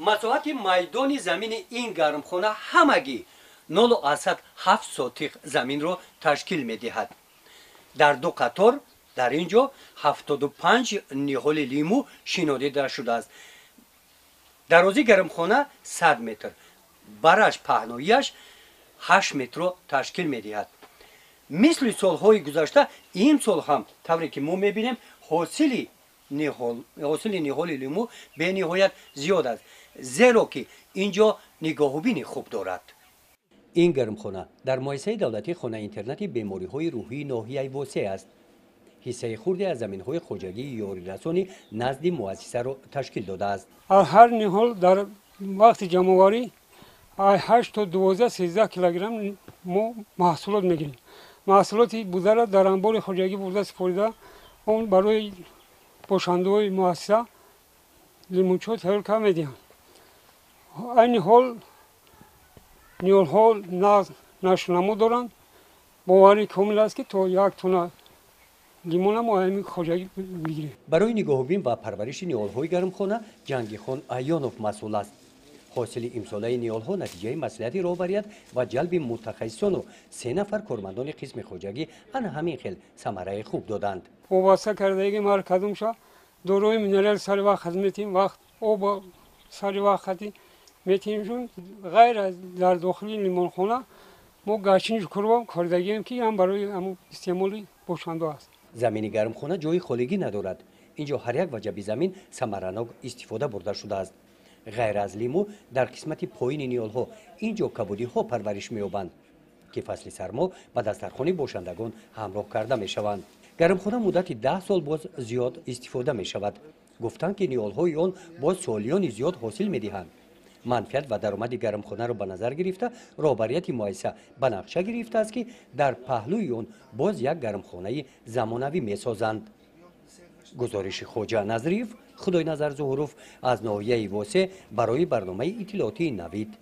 مساحت میدان زمین این گرمخانه همگی 0.7 سوتیق زمین رو تشکیل می‌دهد. در دو قطار در اینجا 75 نهال لیمو شناده شده است. درازی گرمخانه 100 متر، برش پهناییش 8 متر را تشکیل می‌دهد. مثل سالهای گذشته این سال هم طوری که ما می‌بینیم حاصل نهال لیمو به نهایت زیاد است، زیرا که اینجا نگاهبین خوب دارد. این گرمخانه در مؤسسه دولتی خانه اینترنتی بیماری‌های روحی ناحیه واسع است. حصه خردی از زمین‌های خواجگی یاری رسانی نزد مؤسسه را تشکیل داده است. هر نهال در وقت جمع‌آوری 8 تا 12 13 کیلوگرم ما محصولات میگیریم. محصولاتی بوده را در انبار خواجگی برده سپرده اون برای باشنده‌های مؤسسه لیمونچو تهیه کرده می‌دهند. این حال نیال‌ها نشونما دارند. باوری کامل است که تا 1 تن لیمون ما همین خواجگی می‌گیریم. برای نگاهبین و پرورش نیال‌های گرمخانه جنگیخان عیانوف مسئول است. حاصل امساله نیال‌ها نتیجه مصلحت رهبریت و جلب متخصصان و 3 نفر کارمندان قسم خواجگی همین خیل ثمره خوب دادند. وابسته کردگی مرکزم شد داروی مینرال سر وقت میتیم وقت آب سر وقتی میتیمشون غیر از در داخلی لیمونخانه ما گچینش کردیم کردگیم که هم برای هم استعمال باشنده است. زمین گرمخانه جای خالیگی ندارد. اینجا هر یک وجبی زمین ثمرناک استفاده برده شده است. غیر از لیمو در قسمت پایین نیال‌ها اینجا کبودی‌ها پرورش می‌یابند که فصل سرما به دسترخوان باشندگان همراه کرده می‌شوند. گرمخانه مدت 10 سال باز زیاد استفاده می‌شود. گفتند که نیال‌های آن باز سالیان زیاد حاصل می‌دهند. منفعت و درآمد گرمخانه را به نظر گرفته رهبریت مؤسسه به نقشه گرفته است که در پهلوی آن باز یک گرمخانه زمانوی می‌سازند. گزارش خواجه نظریف خدای نظر ظهوروف از ناحیه واسع برای برنامه اطلاعاتی نوید.